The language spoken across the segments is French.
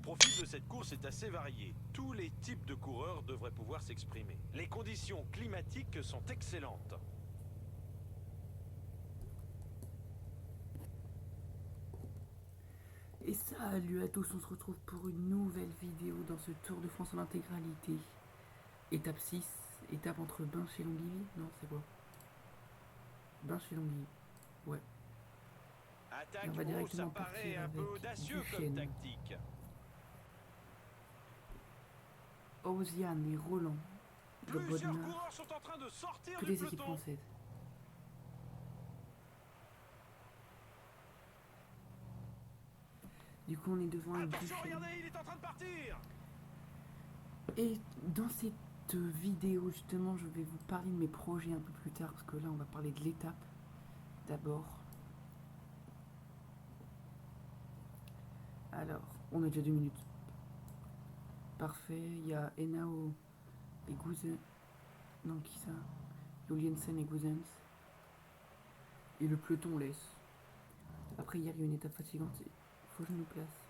profil de cette course est assez varié. Tous les types de coureurs devraient pouvoir s'exprimer. Les conditions climatiques sont excellentes. Et salut à tous, on se retrouve pour une nouvelle vidéo dans ce Tour de France en intégralité. Étape 6, étape entre Binche et Longivy. Non, c'est quoi? Binche et Longivy, ouais. Et on va Attaque, ça directement paraît partir un peu avec audacieux comme Duchesne, tactique. Osiane et Roland de Plusieurs Bodnar, coureurs sont en train de sortir que du des équipes peloton. françaises. Du coup, on est devant avec Attention, Duchesne. regardez, il est en train de partir. Et dans cette vidéo, justement, je vais vous parler de mes projets un peu plus tard, parce que là, on va parler de l'étape d'abord. Alors, on a déjà 2 minutes. Parfait, il y a Enao et Gouzen. Non, qui ça? Juliensen et Gouzens. Et le peloton laisse. Après, hier, il y a une étape fatigante. Faut que je me place.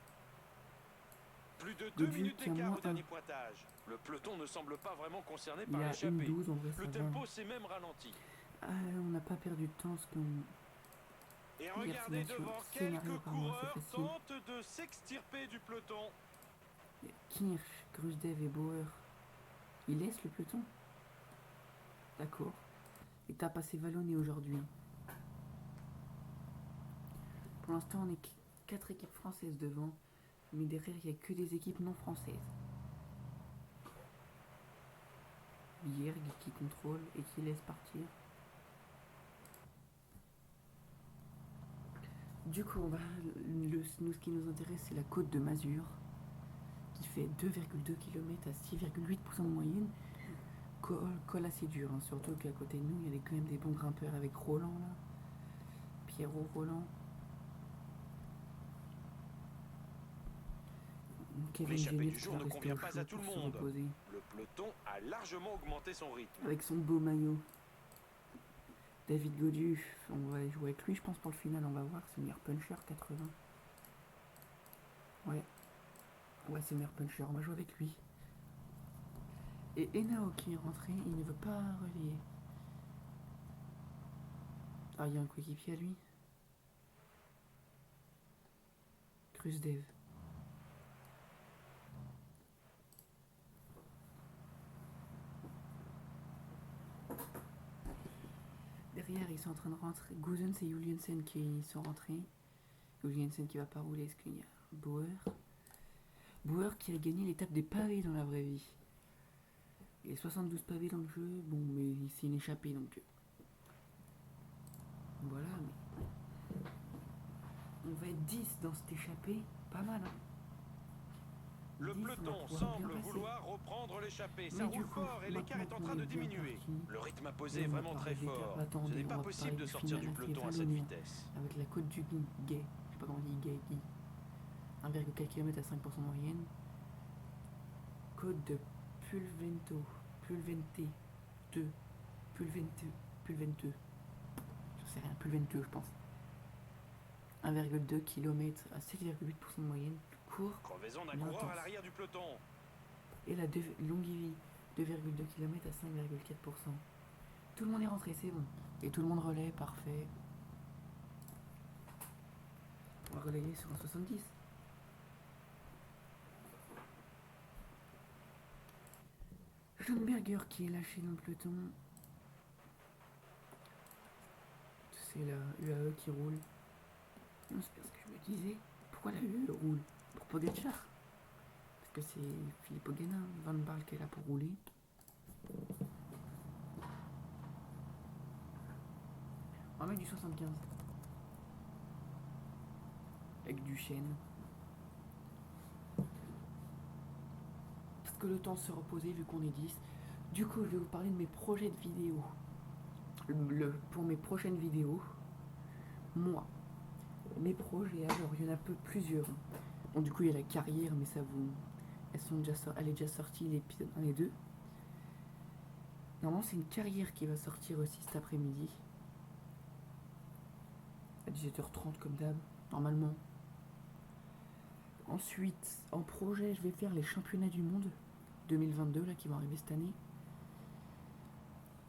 Plus de 2 Godu minutes qui a d'écart moins au 1. dernier pointage. Le peloton ne semble pas vraiment concerné Il par y a une l'échappée. 12, en vrai, Le ça va. tempo s'est même ralenti. On n'a pas perdu de temps, parce qu'on... Et Hier, regardez devant, scénario, quelques apparemment, assez coureurs facile. tentent de s'extirper du peloton. Kirch, Grusdev et Bauer. Ils laissent le peloton. D'accord. Étape assez vallonnée aujourd'hui. Pour l'instant, on est 4 équipes françaises devant. Mais derrière, il n'y a que des équipes non françaises. Hier, qui contrôle et qui laisse partir. Du coup, nous, ce qui nous intéresse, c'est la côte de Mazur, qui fait 2,2 km à 6,8% de moyenne. Col assez dur, hein, surtout qu'à côté de nous, il y a quand même des bons grimpeurs avec Roland, là. Pierrot Roland. Kevin L'échappée Geniel du qui jour va ne rester convient au pas chaud à tout le pour se monde. reposer. Le peloton a largement augmenté son rythme. Avec son beau maillot. David Godu, on va jouer avec lui, je pense, pour le final. On va voir, c'est meilleur puncher, 80. Ouais, c'est meilleur puncher, on va jouer avec lui. Et Enao qui est rentré, il ne veut pas relayer. Ah, il y a un coéquipier à lui. Krusdev. Derrière, ils sont en train de rentrer. Gouzens et Juliensen qui sont rentrés. Juliensen qui va pas rouler, parce qu'il y a Bauer. Bauer qui a gagné l'étape des pavés dans la vraie vie. Il y a 72 pavés dans le jeu, bon, mais c'est une échappée, donc... Voilà, mais... On va être 10 dans cette échappée, pas mal, hein. Le 10, peloton semble vouloir reprendre l'échappée. Ça roule fort et l'écart est en train de diminuer. Le rythme imposé est vraiment très fort. Ce n'est pas possible de sortir du peloton à cette vitesse. Avec la côte du Guet, je sais pas comment on dit, Guet, 1,4 km à 5% de moyenne. Côte de Pulvento, Pulvente 2, Pulventeux. Je sais rien, Pulventeux, je pense. 1,2 km à 7,8% de moyenne. Court. Crevaison d'un coureur à l'arrière du peloton. Et la Longivy, 2,2 km à 5,4%. Tout le monde est rentré, c'est bon. Et tout le monde relaie, parfait. On va relayer sur un 70. Schoenberger qui est lâché dans le peloton. C'est la UAE qui roule. Non, c'est parce que je me disais, pourquoi la UAE roule? Pour Pogacar. Parce que c'est Philippe Ogana, Van Barle qui est là pour rouler. On va mettre du 75. Avec du chêne. Parce que le temps de se reposer vu qu'on est 10. Du coup, je vais vous parler de mes projets de vidéos. Pour mes prochaines vidéos, moi, mes projets, alors il y en a plusieurs. Bon, du coup, il y a la carrière, mais ça vous... Elle est déjà sortie, l'épisode 1 et 2. Normalement, c'est une carrière qui va sortir aussi cet après-midi. À 17h30 comme d'hab, normalement. Ensuite, en projet, je vais faire les championnats du monde 2022 là qui vont arriver cette année.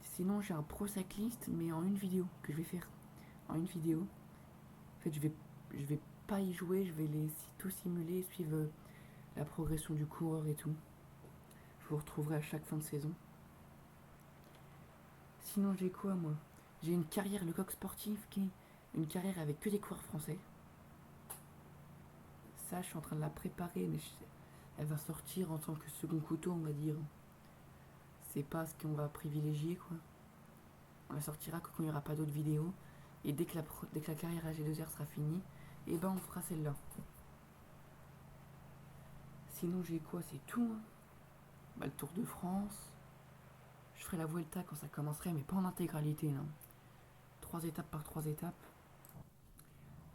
Sinon, j'ai un pro cycliste, mais en une vidéo que je vais faire. En une vidéo. En fait, je vais pas y jouer, je vais les tout simuler, suivre la progression du coureur et tout. Je vous retrouverai à chaque fin de saison. Sinon, j'ai quoi moi? J'ai une carrière, le coq sportif, qui est une carrière avec que des coureurs français. Ça, je suis en train de la préparer, mais elle va sortir en tant que second couteau, on va dire. C'est pas ce qu'on va privilégier, quoi. On la sortira quand il n'y aura pas d'autres vidéos. Et dès que la carrière AG2R sera finie, et ben on fera celle-là. Sinon, j'ai quoi? C'est tout. Hein. Bah, le Tour de France. Je ferai la Vuelta quand ça commencerait, mais pas en intégralité. Hein. 3 étapes par 3 étapes.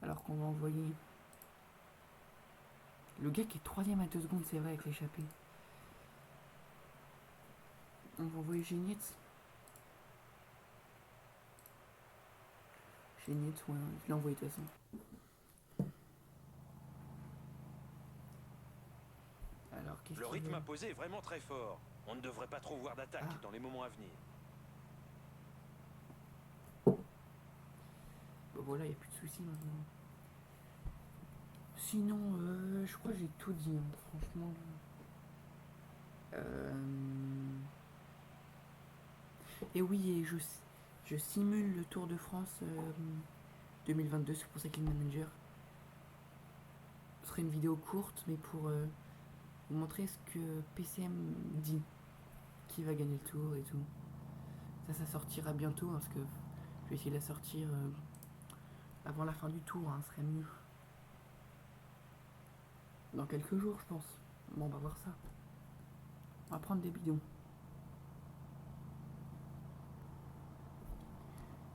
Alors qu'on va envoyer le gars qui est 3ème à 2 secondes, c'est vrai, avec l'échappée. On va envoyer Genietz. Genietz, ouais, je l'ai envoyé de toute façon. Alors, le rythme imposé est vraiment très fort. On ne devrait pas trop voir d'attaque dans les moments à venir. Bon voilà, il n'y a plus de soucis maintenant. Sinon, je crois que j'ai tout dit, hein, franchement. Et oui, et je simule le Tour de France 2022 sur Pro Cycling Manager. Ce serait une vidéo courte, mais pour vous montrer ce que PCM dit. Qui va gagner le tour et tout. Ça sortira bientôt, hein, parce que je vais essayer de la sortir avant la fin du tour, hein, ce serait mieux. Dans quelques jours, je pense. Bon, on va voir ça. On va prendre des bidons.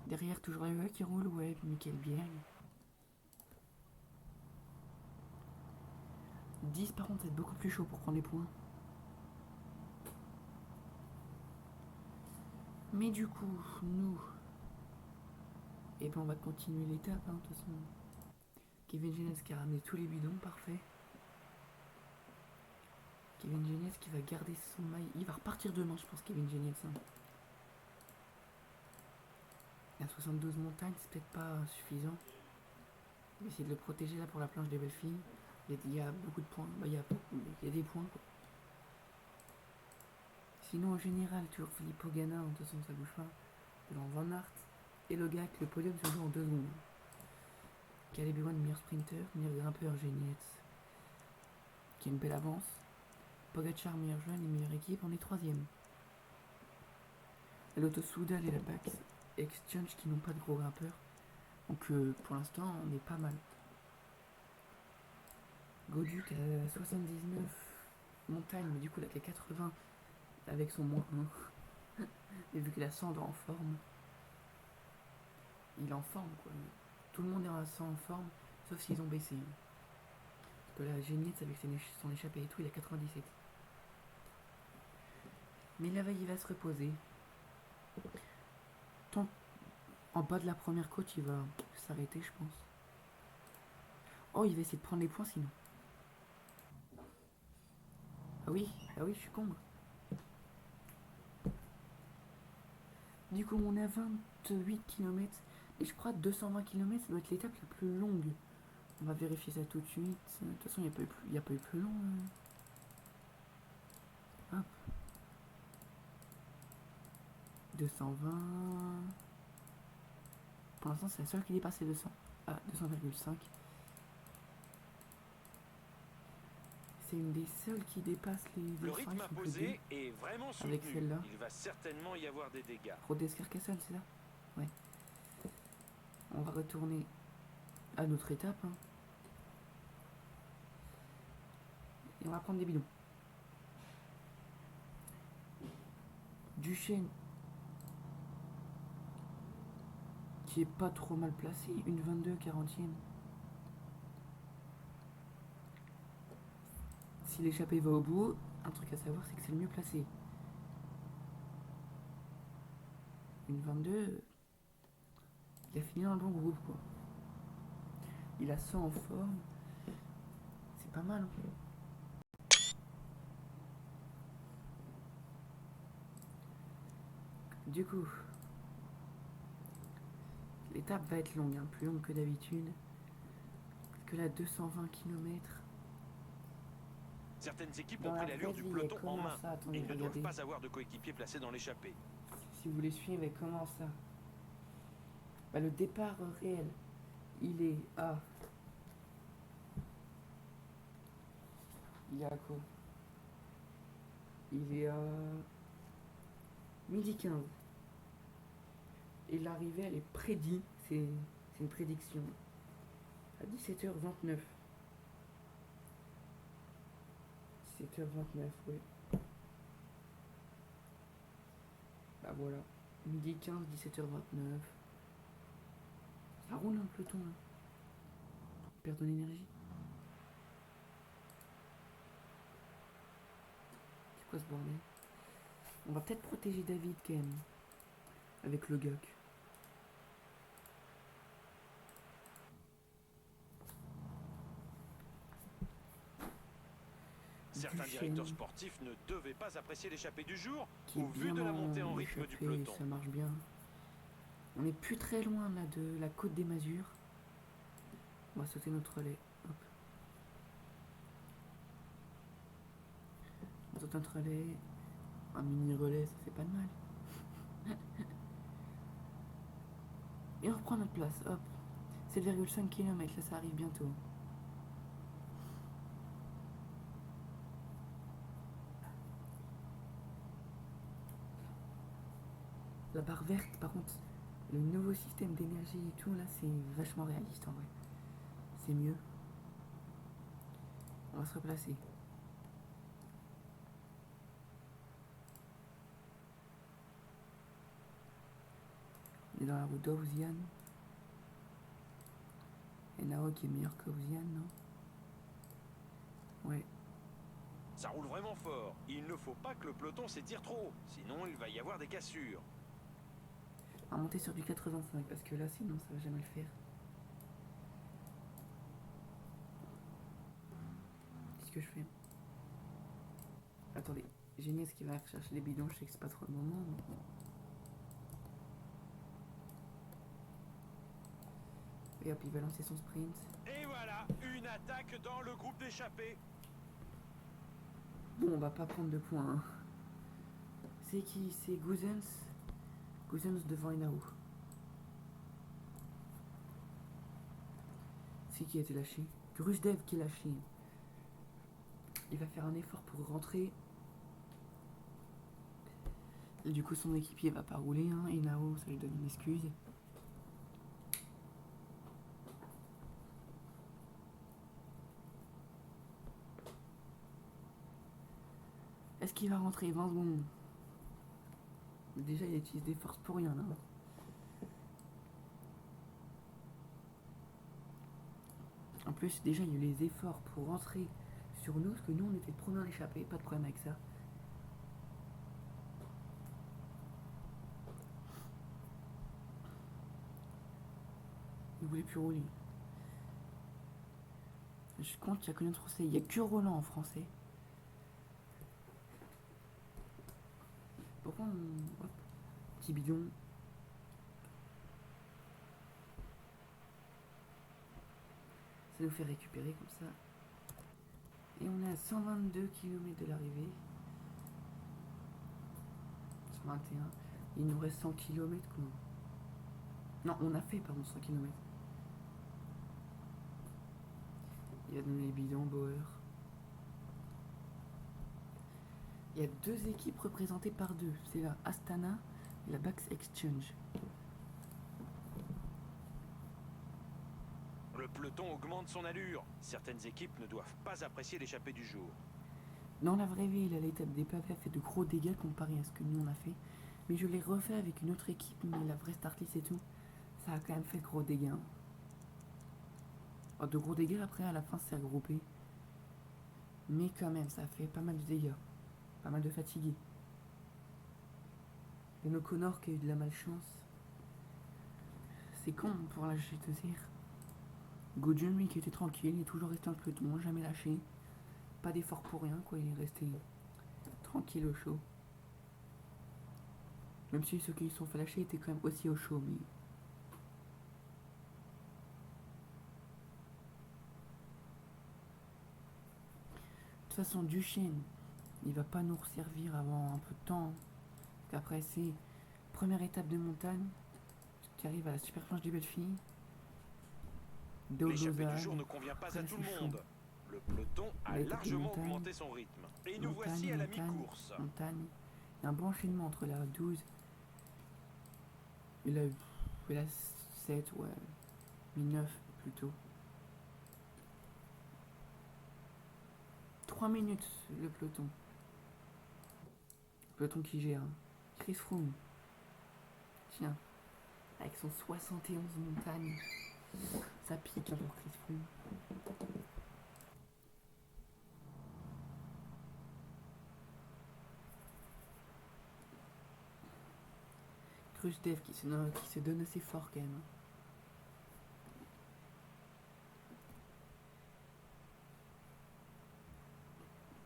Derrière, toujours la qui roule, ouais, Michael Biel. 10 par contre, c'est beaucoup plus chaud pour prendre les points. Mais du coup, nous... Et ben on va continuer l'étape, hein, de toute façon. Kevin Genes qui a ramené tous les bidons, parfait. Kevin Genes qui va garder son maille. Il va repartir demain, je pense, Kevin Genes. Hein. La 72 montagnes, c'est peut-être pas suffisant. On va essayer de le protéger là pour la planche des belles filles. Il y a beaucoup de points. Bah, il y a des points, quoi. Sinon, en général, toujours Filippo Ganna, de toute façon, ça bouge pas. Devant Van Aert. Et le gars avec le podium se joue en 2 secondes. Caleb Ewan, meilleur sprinter, meilleur grimpeur, Genietz, qui a une belle avance. Pogacar, meilleur jeune et meilleure équipe, on est 3ème. Lotto Soudal et la Bax Exchange qui n'ont pas de gros grimpeurs. Donc pour l'instant, on est pas mal. Goduc à 79 montagne, mais du coup, il a que 80 avec son moins 1. Et vu qu'il a 100 en forme, il est en forme, quoi. Tout le monde est à 100 en forme, sauf s'ils ont baissé. Parce que là, Genietz avec son échappée et tout, il a 97. Mais là, il va se reposer. Tant en bas de la première côte, il va s'arrêter, je pense. Oh, il va essayer de prendre les points sinon. Ah oui, je suis con. Du coup, on est à 28 km. Et je crois que 220 km, ça doit être l'étape la plus longue. On va vérifier ça tout de suite. De toute façon, il n'y a pas eu plus long. Hop. 220. Pour l'instant, c'est la seule qui dépasse les 200. Ah, 200,5. C'est une des seules qui dépasse les 200. Le rythme imposé est vraiment soutenu. Avec celle-là. Il va certainement y avoir des dégâts. Rodez Carcassonne, c'est ça? Ouais. On va retourner à notre étape. Hein. Et on va prendre des bidons. Duchesne. Qui est pas trop mal placé. Une 22 40e. Si l'échappée va au bout, un truc à savoir, c'est que c'est le mieux placé. Une 22, il a fini dans le bon groupe, quoi. Il a 100 en forme. C'est pas mal. Hein. Du coup, l'étape va être longue, hein, plus longue que d'habitude. Parce que là, 220 km. Certaines équipes ont pris l'allure du peloton en main. Attendez, et ils ne doivent pas avoir de coéquipier placé dans l'échappée. Si vous voulez suivre, comment ça? Bah, le départ réel, il est à... Il est à quoi? Il est à... 12h15. Et l'arrivée, elle est prédite, c'est une prédiction, à 17h29. 17h29, oui. Bah voilà, 12h15, 17h29. Ça roule un peloton là. Perd de l'énergie. C'est quoi ce bordel? On va peut-être protéger David quand même. Avec le GUC. Certains directeurs sportifs ne devaient pas apprécier l'échappée du jour au vu de la montée en rythme du peloton. Ça marche bien. On n'est plus très loin là de la côte des Masures. On va sauter notre relais. Hop. On saute notre relais. Un mini relais, ça fait pas de mal. Et on reprend notre place. Hop. 7,5 km, là ça arrive bientôt. La barre verte, par contre, le nouveau système d'énergie et tout, là, c'est vachement réaliste en vrai. C'est mieux. On va se replacer. On est dans la route d'Auziane. Et Nao qui est meilleur qu'Auziane, non? Ouais. Ça roule vraiment fort. Il ne faut pas que le peloton s'étire trop, sinon il va y avoir des cassures. On va monter sur du 85 parce que là sinon ça va jamais le faire. Qu'est-ce que je fais? Attendez, j'ai Inès qui va rechercher les bidons, je sais que c'est pas trop le moment. Mais... Et hop, il va lancer son sprint. Et voilà, une attaque dans le groupe d'échappée. Bon, on va pas prendre de points. Hein. C'est qui? C'est Goosens. Goosens devant Enao. C'est qui a été lâché? Grusdev qui est lâché. Il va faire un effort pour rentrer. Et du coup, son équipier va pas rouler. Hein. Enao, ça lui donne une excuse. Est-ce qu'il va rentrer 20 secondes? Déjà, il utilise des forces pour rien, là. En plus, déjà, il y a eu les efforts pour rentrer sur nous, parce que nous, on était le premier à l'échapper, pas de problème avec ça. Il voulait plus rouler. Je compte qu'il y a que notre français. Il n'y a que Roland en français. Pourquoi on... Hop. Petit bidon. Ça nous fait récupérer comme ça. Et on est à 122 km de l'arrivée. 121. Il nous reste 100 km quoi. Non, on a fait pardon 100 km. Il y a donné les bidons, Bauer. Il y a deux équipes représentées par deux. C'est la Astana et la Bax Exchange. Le peloton augmente son allure. Certaines équipes ne doivent pas apprécier l'échappée du jour. Dans la vraie vie, l'étape des pavés a fait de gros dégâts comparé à ce que nous on a fait. Mais je l'ai refait avec une autre équipe, mais la vraie startlist et tout, ça a quand même fait de gros dégâts. Oh, de gros dégâts après, à la fin, c'est regroupé. Mais quand même, ça a fait pas mal de dégâts. Pas mal de fatigués. Et nos Connor qui a eu de la malchance. C'est con pour la GT. Gojun, lui, qui était tranquille, il est toujours resté en peloton, jamais lâché. Pas d'effort pour rien, quoi, il est resté tranquille au chaud. Même si ceux qui se sont fait lâcher étaient quand même aussi au chaud, mais... De toute façon, Duchesne, il va pas nous resservir avant un peu de temps. Parce qu'après, c'est première étape de montagne, qui arrive à la super planche des belles filles. L'échappée du jour ne convient pas à tout le monde. Le peloton a largement augmenté son rythme. Et nous voici à la mi-course. Montagne. Il y a un bon enchaînement entre la 12 et la 7, ouais. Mais 9 plutôt. 3 minutes le peloton. Le peloton qui gère. Chris Froome. Tiens. Avec son 71 montagnes. Ça pique hein, pour Chris Froome. Krujdev qui se donne assez fort quand même.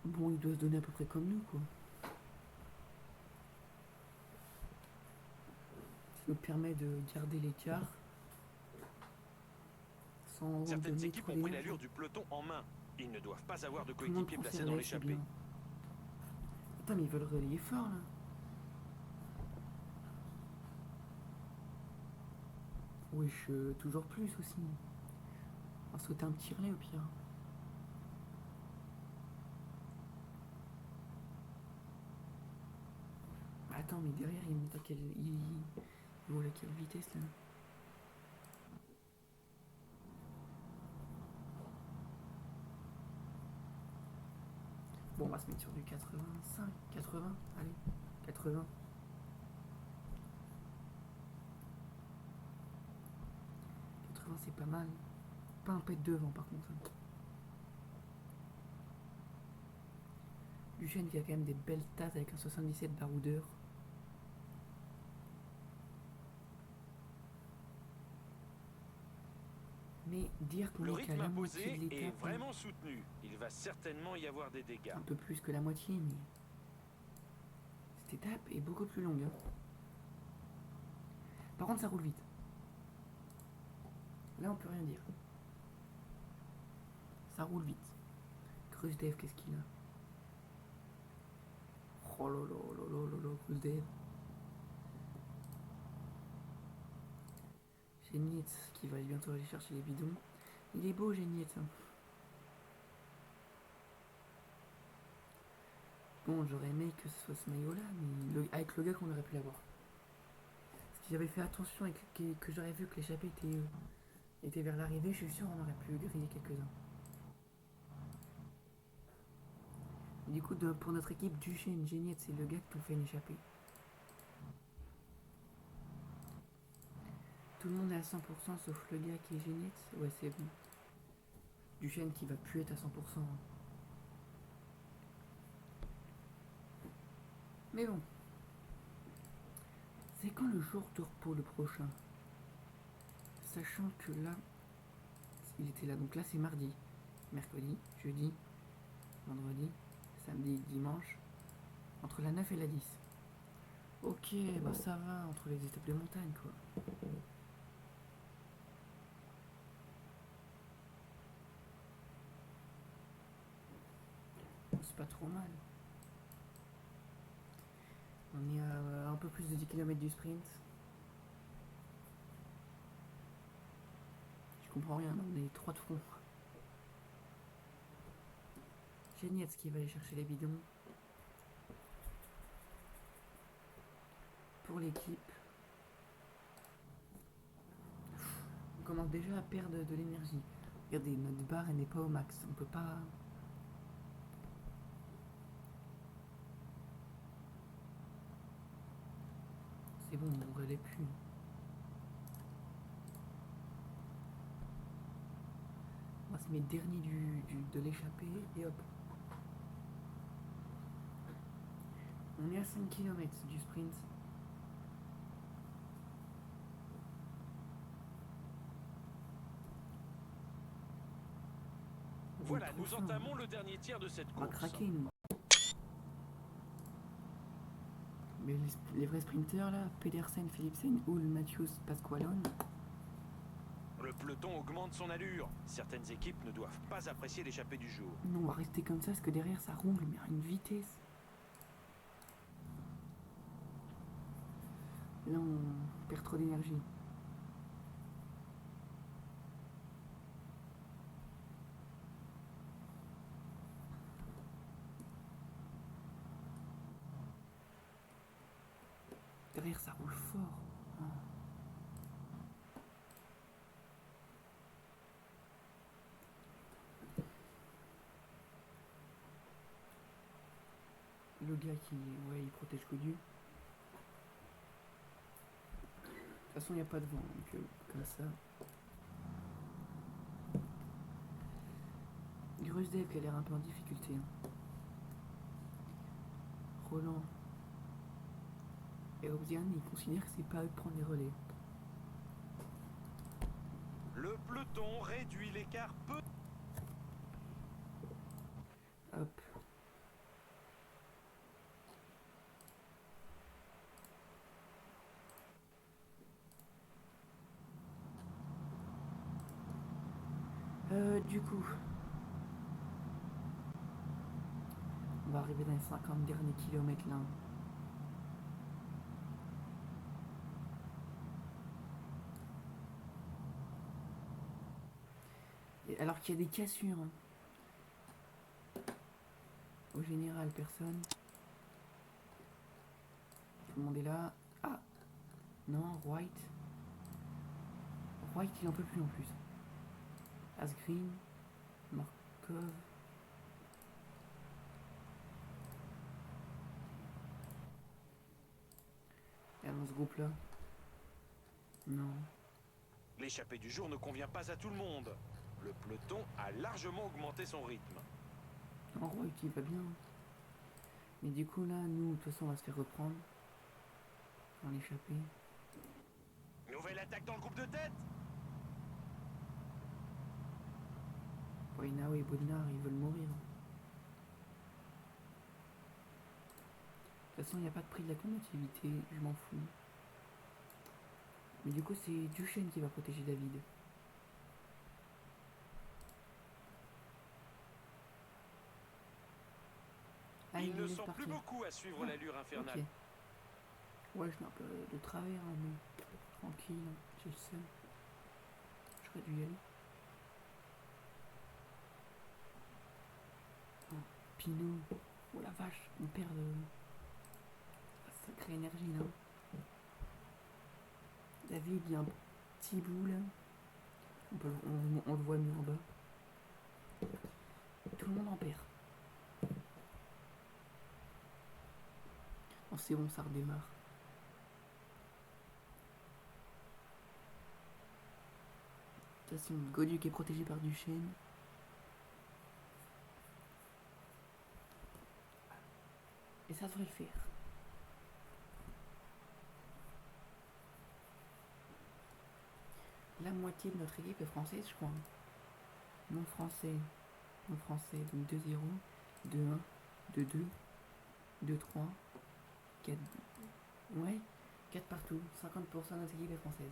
Bon, il doit se donner à peu près comme nous, quoi. Ça nous permet de garder l'écart. Certaines équipes ont pris l'allure du peloton en main. Ils ne doivent pas avoir de coéquipiers placés dans l'échappée. Attends, mais ils veulent relayer fort, là. Wesh, toujours plus aussi. On va sauter un petit relais au pire. Attends, mais derrière, il monte à quelle... Il vole à quelle vitesse, là? Bon, on va se mettre sur du 85, 80, allez, 80. 80, c'est pas mal. Pas un pet devant, par contre. Duchesne qui a quand même des belles tasses avec un 77 baroudeur. Mais dire qu'on est qu'à la moitié de l'étape... est vraiment soutenu. Il va certainement y avoir des dégâts. Un peu plus que la moitié, mais... Cette étape est beaucoup plus longue. Hein. Par contre, ça roule vite. Là, on peut rien dire. Ça roule vite. Krujdev, qu'est-ce qu'il a? Oh lolo, Krujdev. Genietz qui va bientôt aller chercher les bidons. Il est beau, Genietz. Hein. Bon, j'aurais aimé que ce soit ce maillot-là, mais avec le gars qu'on aurait pu l'avoir. Si j'avais fait attention et que j'aurais vu que l'échappée était vers l'arrivée, je suis sûr on aurait pu griller quelques-uns. Du coup, pour notre équipe, Duchesne, Genietz, c'est le gars qui nous fait une échappée. Tout le monde est à 100% sauf le gars qui est Genietz. Ouais, c'est bon. Duchesne qui va plus être à 100%. Mais bon. C'est quand le jour de repos le prochain? Sachant que là, il était là. Donc là, c'est mardi, mercredi, jeudi, vendredi, samedi, dimanche. Entre la 9 et la 10. Ok, bah ça va, entre les étapes de montagne, quoi. C'est pas trop mal. On est à un peu plus de 10 km du sprint. Je comprends rien, on est 3 de front. Genietz qui va aller chercher les bidons. Pour l'équipe. On commence déjà à perdre de l'énergie. Regardez, notre barre elle n'est pas au max. On peut pas... C'est bon, on relève plus. On va se mettre dernier de l'échappée et hop. On est à 5 km du sprint. Voilà, nous entamons le dernier tiers de cette On va course. craquer, nous. Mais les vrais sprinters là, Pedersen, Philipsen, Hull, Matthews, Pasqualone. Le peloton augmente son allure. Certaines équipes ne doivent pas apprécier l'échappée du jour. Non, on va rester comme ça parce que derrière ça roule, mais à une vitesse. Là, on perd trop d'énergie. Derrière ça roule fort. Ah. Le gars qui, ouais, il protège que Dieu. De toute façon, il n'y a pas de vent, donc comme ça. Grusdev qui a l'air un peu en difficulté. Roland et Obsian, ils considèrent que c'est pas eux de prendre les relais. Le peloton réduit l'écart peu. Hop. Du coup, on va arriver dans les 50 derniers kilomètres là. Et alors qu'il y a des cassures. Hein. Au général, personne. Tout le monde est là. Ah non, White. White, il en peut plus en plus. Asgreen, Markov. Et dans ce groupe là. Non. L'échappée du jour ne convient pas à tout le monde. Le peloton a largement augmenté son rythme. En White, il va bien. Mais du coup là, nous, de toute façon, on va se faire reprendre. Dans l'échappée. Nouvelle attaque dans le groupe de tête. Poinao et Bodnar, ils veulent mourir. De toute façon, il n'y a pas de prix de la combativité, je m'en fous. Mais du coup, c'est Duchesne qui va protéger David. Ah, Ils ne laisse sont plus partir. beaucoup à suivre l'allure infernale. Ok. Ouais, je suis un peu de travers, hein, mais tranquille, j'ai le seum. J'aurais dû y aller. Oh, Pinot. Oh la vache, on perd de... sacrée énergie là. David, il y a un petit bout là. On le voit mieux en bas. Tout le monde en perd. Oh, c'est bon, ça redémarre. De toute façon, Goduc est protégé par Duchesne. Et ça devrait le faire. La moitié de notre équipe est française, je crois. Non français. Non français. Donc 2-0, 2-1, 2-2, 2-3, 4. Ouais, 4 partout. 50% de notre équipe est française.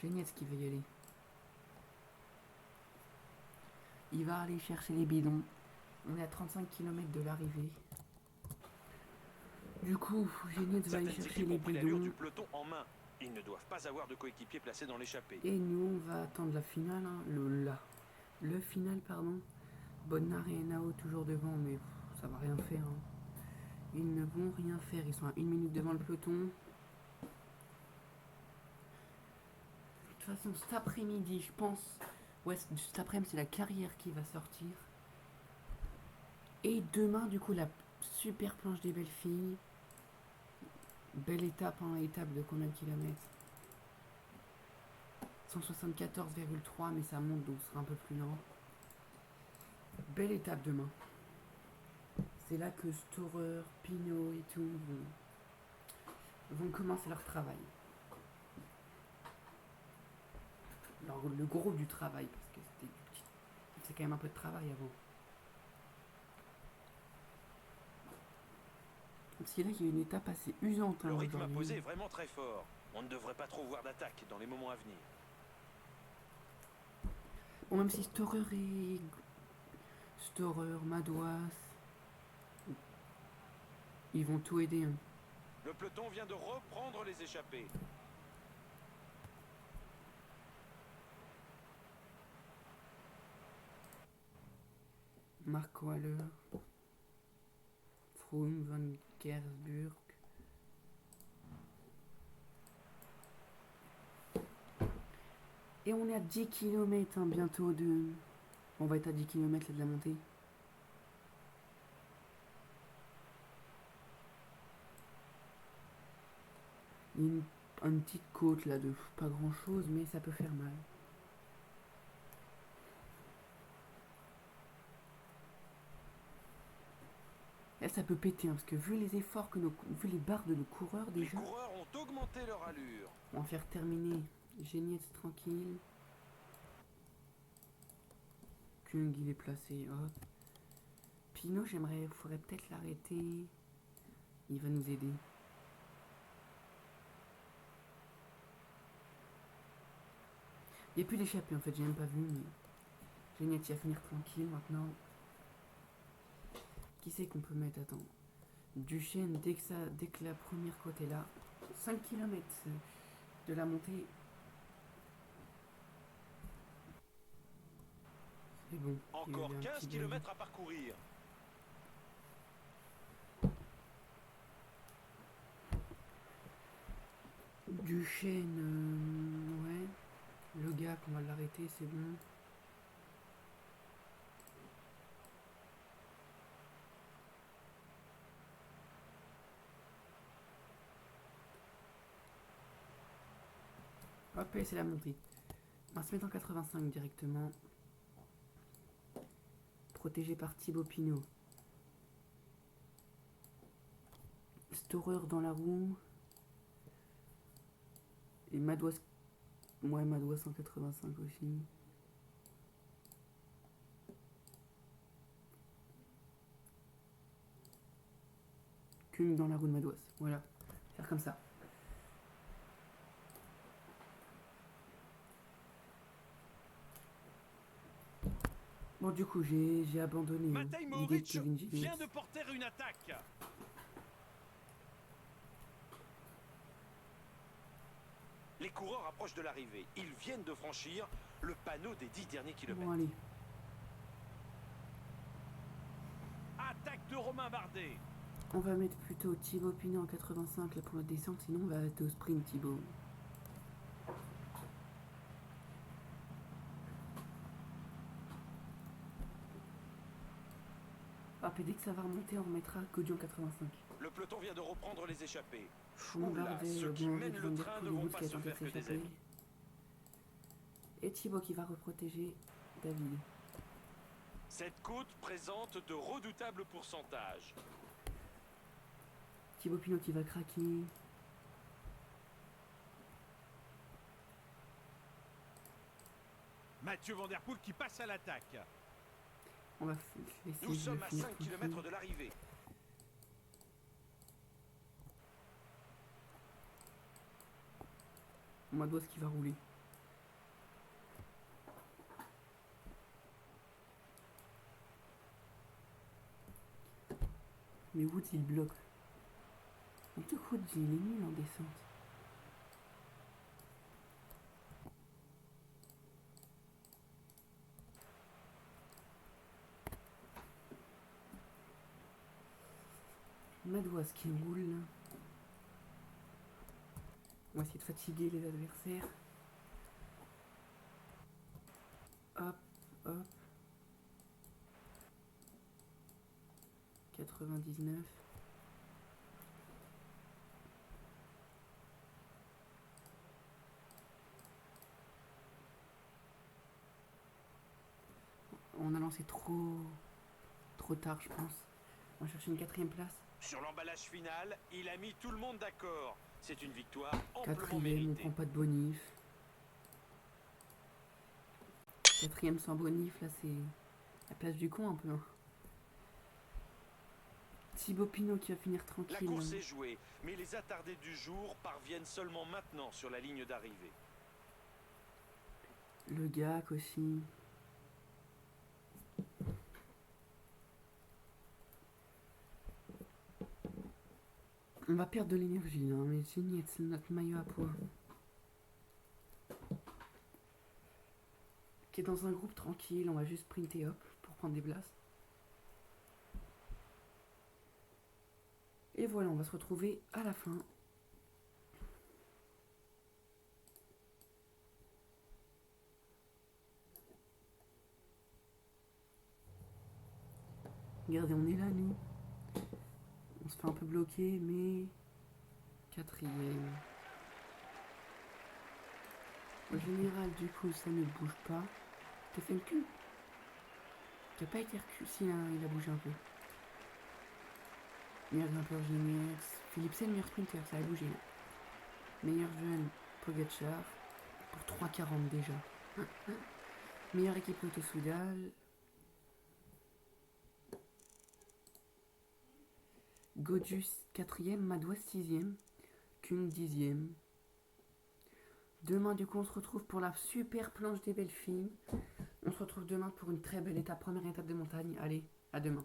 Génial ce qu'il veut y aller. Il va aller chercher les bidons. On est à 35 km de l'arrivée. Du coup, Génietz va aller chercher les l'allure bidons. du peloton en main. Ils ne doivent pas avoir de coéquipier placé dans l'échappée. Et nous, on va attendre la finale. Hein. Le final, pardon. Bodnar et Nao toujours devant, mais ça va rien faire. Hein. Ils ne vont rien faire. Ils sont à 1 minute devant le peloton. De toute façon, cet après-midi, je pense... Ouais, cet après-midi, c'est la carrière qui va sortir. Et demain, du coup, la super planche des belles filles. Belle étape, hein, étape de combien de kilomètres? 174,3, mais ça monte, donc ce sera un peu plus lent. Belle étape demain. C'est là que Storer, Pinot et tout vont commencer leur travail. Alors le gros du travail, parce que c'est quand même un peu de travail avant. Parce que là, il y a une étape assez usante. Le rythme imposé est vraiment très fort. On ne devrait pas trop voir d'attaque dans les moments à venir. Bon, même si Storer, Madouas, ils vont tout aider. Hein. Le peloton vient de reprendre les échappées. Mark Waller, Froome, Van Kersburg. Et on est à 10 km hein, bientôt de... On va être à 10 km là, de la montée. Il y a une petite côte là de pas grand chose, mais ça peut faire mal. Là, ça peut péter, hein, parce que vu les efforts vu les barres de nos coureurs déjà. Les coureurs ont augmenté leur allure. On va faire terminer Genietz tranquille. Kung il est placé, hop. Pinot, faudrait peut-être l'arrêter. Il va nous aider. Il n'y a plus d'échappée en fait, j'ai même pas vu, mais Genietz il va finir tranquille maintenant. Qui c'est qu'on peut mettre? Attends. Duchesne, dès que la première côte est là, 5 km de la montée. C'est bon. Encore 15 km à parcourir. Duchesne, ouais. Le gars, on va l'arrêter, c'est bon. Hop, et c'est la montée. On va se mettre en 85 directement. Protégé par Thibaut Pinot. Storer dans la roue. Et Madouas. Ouais, Madouas 185 aussi. Kung dans la roue de Madouas. Voilà. Faire comme ça. Bon, du coup, j'ai abandonné l'idée de Kevin Gilles. Vient de porter une attaque. Les coureurs approchent de l'arrivée. Ils viennent de franchir le panneau des 10 derniers kilomètres. Bon, allez. Attaque de Romain Bardet. On va mettre plutôt Thibaut Pinot en 85 là, pour la descente, sinon on va être au sprint Thibaut. Hop, et dès que ça va remonter, on remettra Gaudio en 85. Le peloton vient de reprendre les échappées. Bardet, ceux qui bien mènent le train ne vont pas se faire que des amis. Et Thibaut qui va reprotéger David. Cette côte présente de redoutables pourcentages. Thibaut Pinot qui va craquer. Mathieu Van Der Poel qui passe à l'attaque. On va laisser. Nous sommes à 5 km de l'arrivée. Madouas qui va rouler. Mais Woods il bloque. Mais tout Woods il est nul en descente. Madouas qui roule là. On va essayer de fatiguer les adversaires. Hop, hop. 99. On a lancé trop tard, je pense. On va chercher une 4ème place. Sur l'emballage final, il a mis tout le monde d'accord. C'est une victoire amplement 4ème, on méritée. prend pas de bonif. 4ème sans bonif, là c'est la place du con un peu. Hein. Thibaut Pinot qui va finir tranquille. La course est jouée, mais les attardés du jour parviennent seulement maintenant sur la ligne d'arrivée. Le Gac aussi. On va perdre de l'énergie là, mais c'est notre maillot à poids. Qui est dans un groupe tranquille, on va juste sprinter hop pour prendre des places. Et voilà, on va se retrouver à la fin. Regardez, on est là nous. On se fait un peu bloquer, mais 4ème. Au général, du coup, ça ne bouge pas. T'as fait le cul? T'as pas été recul? Si, hein, il a bougé un peu. Meilleur grimpeur Geniez. Philipsen, meilleur sprinter, ça a bougé. Là. Meilleur jeune Pogacar. Pour 3,40 déjà. Meilleure équipe Lotto Soudal. Godus 4ème, Madouas 6ème, Kuhn 10ème. Demain, du coup, on se retrouve pour la super planche des belles filles. On se retrouve demain pour une très belle étape, première étape de montagne. Allez, à demain.